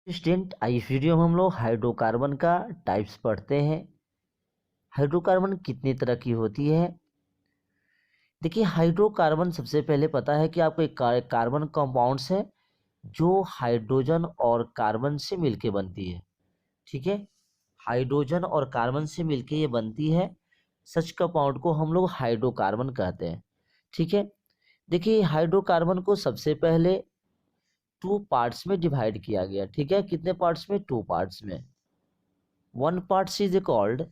Student, इस video में हम लोग हाइड्रोकार्बन का टाइप्स पढ़ते हैं। हाइड्रोकार्बन कितनी तरह की होती है। देखिए, हाइड्रोकार्बन सबसे पहले पता है कि आपको एक कार्बन कंपाउंड्स है जो हाइड्रोजन और कार्बन से मिलके बनती है। ठीक है, हाइड्रोजन और कार्बन से मिलके ये बनती है। सच कंपाउंड को हम लोग हाइड्रोकार्बन कहते हैं। ठीक है, देखिए हाइड्रोकार्बन को सबसे पहले 2 पार्ट्स में डिवाइड किया गया। ठीक है, कितने पार्ट्स में? 2 पार्ट्स में। वन पार्ट इज कॉल्ड,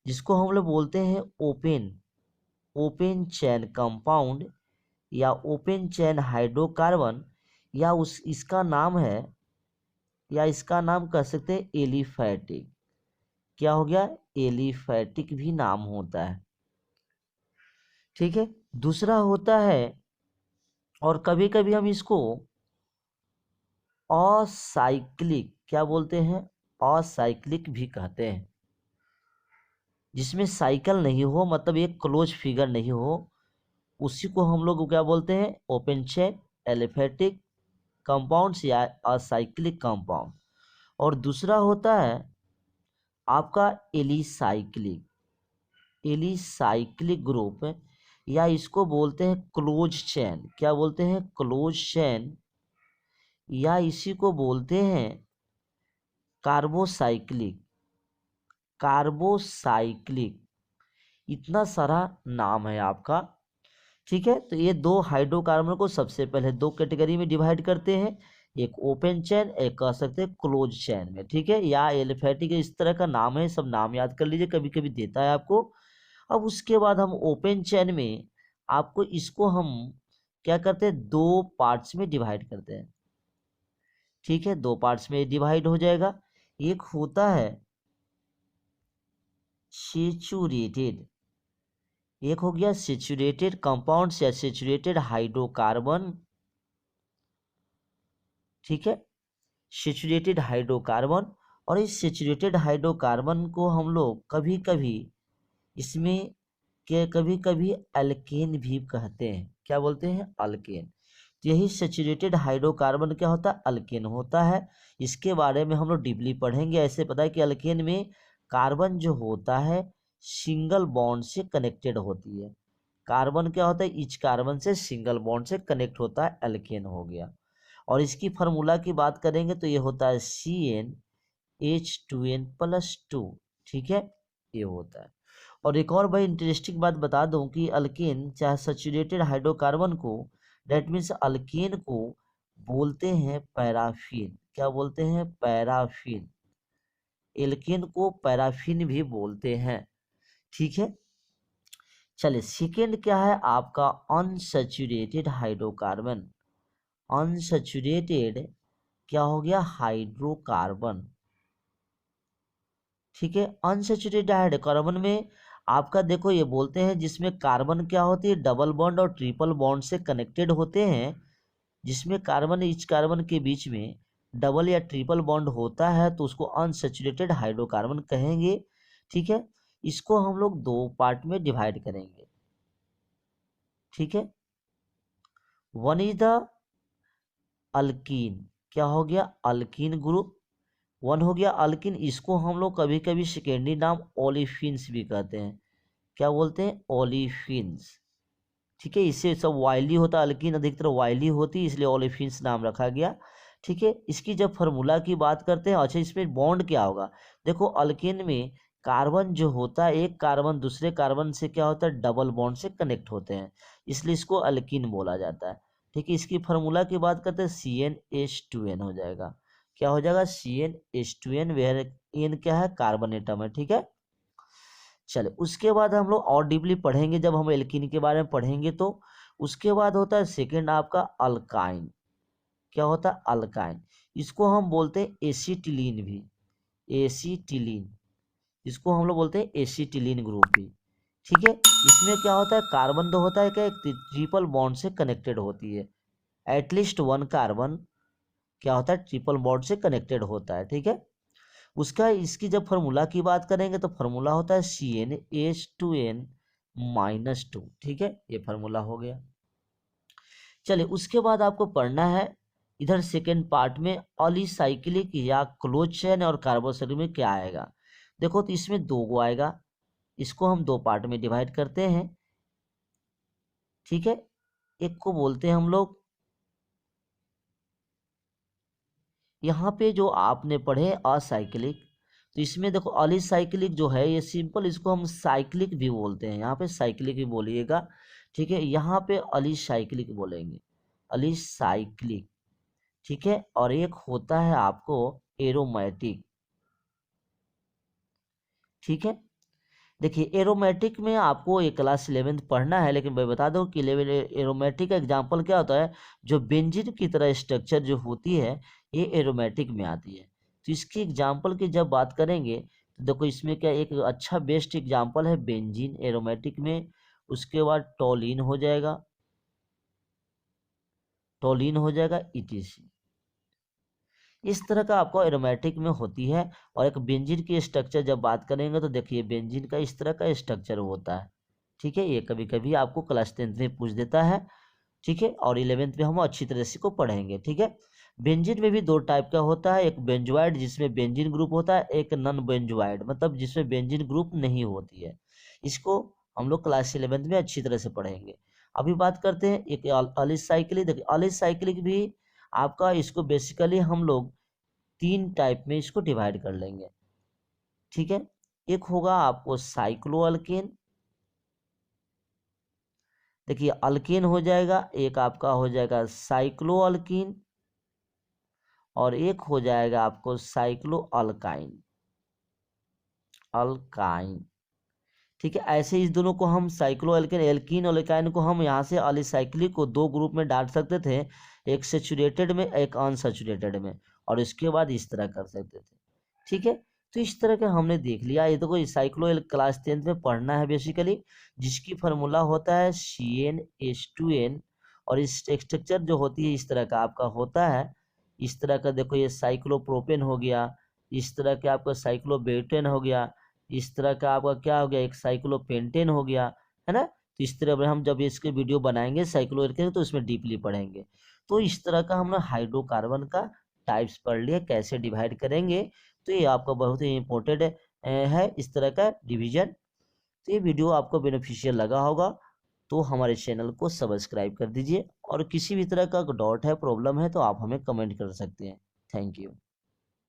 जिसको हम लोग बोलते हैं ओपन चैन कंपाउंड या ओपन चैन हाइड्रोकार्बन, या इसका नाम कह सकते हैं एलिफैटिक। क्या हो गया? एलिफैटिक भी नाम होता है। ठीक है, दूसरा होता है, और कभी कभी हम इसको असाइक्लिक, क्या बोलते हैं? असाइक्लिक भी कहते हैं, जिसमें साइकिल नहीं हो, मतलब एक क्लोज फिगर नहीं हो, उसी को हम लोग क्या बोलते हैं? ओपन चेन एलिफैटिक कंपाउंड्स या असाइक्लिक कंपाउंड। और दूसरा होता है आपका एलिसाइक्लिक ग्रुप, या इसको बोलते हैं क्लोज चैन। क्या बोलते हैं? क्लोज चैन, या इसी को बोलते हैं कार्बोसाइक्लिक। इतना सारा नाम है आपका। ठीक है, तो ये 2 हाइड्रोकार्बन को सबसे पहले 2 कैटेगरी में डिवाइड करते हैं, एक ओपन चैन, एक कह सकते हैं क्लोज चैन में। ठीक है, या एलिफैटिक, इस तरह का नाम है, सब नाम याद कर लीजिए, कभी कभी देता है आपको। अब उसके बाद हम ओपन चैन में आपको इसको हम क्या करते हैं? 2 पार्ट्स में डिवाइड करते हैं। ठीक है, 2 पार्ट्स में डिवाइड हो जाएगा। एक होता है सेचुरेटेड, एक हो गया सेचुरेटेड कंपाउंड्स या सेचुरेटेड हाइड्रोकार्बन। ठीक है, सेचुरेटेड हाइड्रोकार्बन। और इस सेचुरेटेड हाइड्रोकार्बन को हम लोग कभी कभी इसमें के कभी कभी अल्केन भी कहते हैं। क्या बोलते हैं? अल्केन। तो यही सेचुरेटेड हाइड्रोकार्बन क्या होता है? अल्केन होता है। इसके बारे में हम लोग डीपली पढ़ेंगे। ऐसे पता है कि अल्केन में कार्बन जो होता है सिंगल बॉन्ड से कनेक्टेड होती है। कार्बन क्या होता है? ईच कार्बन से सिंगल बॉन्ड से कनेक्ट होता है, अल्केन हो गया। और इसकी फार्मूला की बात करेंगे तो ये होता है CnH2n+2। ठीक है, ये होता है। और एक और भाई इंटरेस्टिंग बात बता दूं कि अल्केन चाहे सैचुरेटेड हाइड्रोकार्बन को, डेट मीन्स अल्केन को बोलते हैं पैराफिन। क्या बोलते हैं? पैराफिन। एल्केन को पैराफिन भी बोलते हैं। ठीक है, चलिए सेकेंड क्या है आपका? Unsaturated hydrocarbon. अनसैचुरेटेड क्या हो गया? हाइड्रोकार्बन। ठीक है, अनसैचुरेटेड हाइड्रोकार्बन में आपका देखो ये बोलते हैं जिसमें कार्बन क्या होती है? डबल बॉन्ड और ट्रिपल बॉन्ड से कनेक्टेड होते हैं। जिसमें कार्बन ईच कार्बन के बीच में डबल या ट्रिपल बॉन्ड होता है तो उसको अनसैचुरेटेड हाइड्रोकार्बन कहेंगे। ठीक है, इसको हम लोग 2 पार्ट में डिवाइड करेंगे। ठीक है, वन इज द अल्कीन। क्या हो गया? Alkyne group. वन हो गया अल्किन, इसको हम लोग कभी कभी सेकेंडरी नाम ओलिफिन्स भी कहते हैं। क्या बोलते हैं? ओलिफिन्स। ठीक है, इससे सब वाइली होता है, अल्किन अधिकतर वाइली होती है, इसलिए ओलिफिन्स नाम रखा गया। ठीक है, इसकी जब फार्मूला की बात करते हैं, अच्छा इसमें बॉन्ड क्या होगा? देखो अल्किन में कार्बन जो होता है, एक कार्बन दूसरे कार्बन से क्या होता है? डबल बॉन्ड से कनेक्ट होते हैं, इसलिए इसको अल्किन बोला जाता है। ठीक है, इसकी फार्मूला की बात करते हैं, CnH2n हो जाएगा। क्या हो जाएगा? CnH2n, वेयर एन क्या है? कार्बन एटम है। ठीक है, चले उसके बाद हम लोग और डीपली पढ़ेंगे जब हम एल्कीन के बारे में पढ़ेंगे। तो उसके बाद होता है सेकेंड आपका अल्काइन। क्या होता है? अल्काइन। इसको हम बोलते हैं एसिटिलीन भी, एसिटिलीन। इसको हम लोग बोलते हैं एसिटिलीन ग्रुप भी। ठीक है, इसमें क्या होता है? कार्बन तो होता है क्या? एक ट्रिपल बॉन्ड से कनेक्टेड होती है, एटलीस्ट 1 कार्बन क्या होता है? ट्रिपल बॉन्ड से कनेक्टेड होता है। ठीक है, उसका इसकी जब फार्मूला की बात करेंगे तो फार्मूला होता है CnH2n-2। ठीक है, ये फार्मूला हो गया। चलिए उसके बाद आपको पढ़ना है इधर सेकेंड पार्ट में अलिसाइक्लिक या क्लोज चेन और कार्बोक्सिलिक में क्या आएगा। देखो तो इसमें 2 गो आएगा, इसको हम 2 पार्ट में डिवाइड करते हैं, ठीक है। एक को बोलते हैं हम लोग, यहाँ पे जो आपने पढ़े असाइक्लिक, तो इसमें देखो अलिसाइक्लिक जो है ये सिंपल, इसको हम साइक्लिक भी बोलते हैं, यहाँ पे साइक्लिक भी बोलिएगा, ठीक है। यहाँ पे अलिसाइक्लिक बोलेंगे, अलिसाइक्लिक, ठीक है। और एक होता है आपको एरोमेटिक, ठीक है। देखिए एरोमेटिक में आपको एक क्लास 11th पढ़ना है, लेकिन मैं बता दूं कि एरोमेटिक का एग्जांपल क्या होता है, जो बेंजीन की तरह स्ट्रक्चर जो होती है ये एरोमेटिक में आती है। तो इसकी एग्जांपल की जब बात करेंगे तो देखो इसमें क्या एक अच्छा बेस्ट एग्जांपल है बेंजीन एरोमेटिक में, उसके बाद टोलिन हो जाएगा, टोलिन हो जाएगा ETC। इस तरह का आपको एरोमेटिक में होती है। और एक बेंजीन की स्ट्रक्चर जब बात करेंगे तो देखिए बेंजीन का इस तरह का स्ट्रक्चर होता है, ठीक है। ये कभी कभी आपको क्लास 10th में पूछ देता है, ठीक है। और 11th में हम अच्छी तरह से को पढ़ेंगे, ठीक है। बेंजीन में भी 2 टाइप का होता है, एक बेंजोइड जिसमें बेंजीन ग्रुप होता है, एक नॉन बेंजोइड मतलब जिसमें बेंजीन ग्रुप नहीं होती है। इसको हम लोग क्लास 11th में अच्छी तरह से पढ़ेंगे। अभी बात करते हैं एक अलिसाइक्लिक। देखिए अलिसाइक्लिक भी आपका, इसको बेसिकली हम लोग 3 टाइप में इसको डिवाइड कर लेंगे, ठीक है। एक होगा आपको साइक्लोअल्केन, देखिए अल्केन हो जाएगा, एक आपका हो जाएगा साइक्लोअल्कीन, और एक हो जाएगा आपको साइक्लोअल्काइन, अल्काइन, ठीक है। ऐसे इस दोनों को हम साइक्लोअल्केन, एल्कीन और एल्काइन को हम यहाँ से अलिसाइक्लिक को 2 ग्रुप में डाल सकते थे, एक सेचुरेटेड में एक अनसेचुरेटेड में, और इसके बाद इस तरह कर सकते थे, ठीक है। तो इस तरह का हमने देख लिया। ये तो कोई साइक्लो क्लास 10th में पढ़ना है बेसिकली, जिसकी फार्मूला होता है CnH2n, और इस स्ट्रक्चर जो होती है इस तरह का आपका होता है, इस तरह का देखो ये साइक्लोप्रोपेन हो गया, इस तरह के आपका साइक्लोब्यूटेन हो गया, इस तरह का आपका क्या हो गया एक साइक्लोपेंटेन हो गया, है ना। तो इस तरह हम जब इसके वीडियो बनाएंगे साइक्लो तो इसमें डीपली पढ़ेंगे। तो इस तरह का हमने हाइड्रोकार्बन का टाइप्स पढ़ लिया, कैसे डिवाइड करेंगे। तो ये आपका बहुत ही इम्पोर्टेंट है इस तरह का डिवीजन। तो ये वीडियो आपको बेनिफिशियल लगा होगा तो हमारे चैनल को सब्सक्राइब कर दीजिए, और किसी भी तरह का डाउट है प्रॉब्लम है तो आप हमें कमेंट कर सकते हैं। Thank you.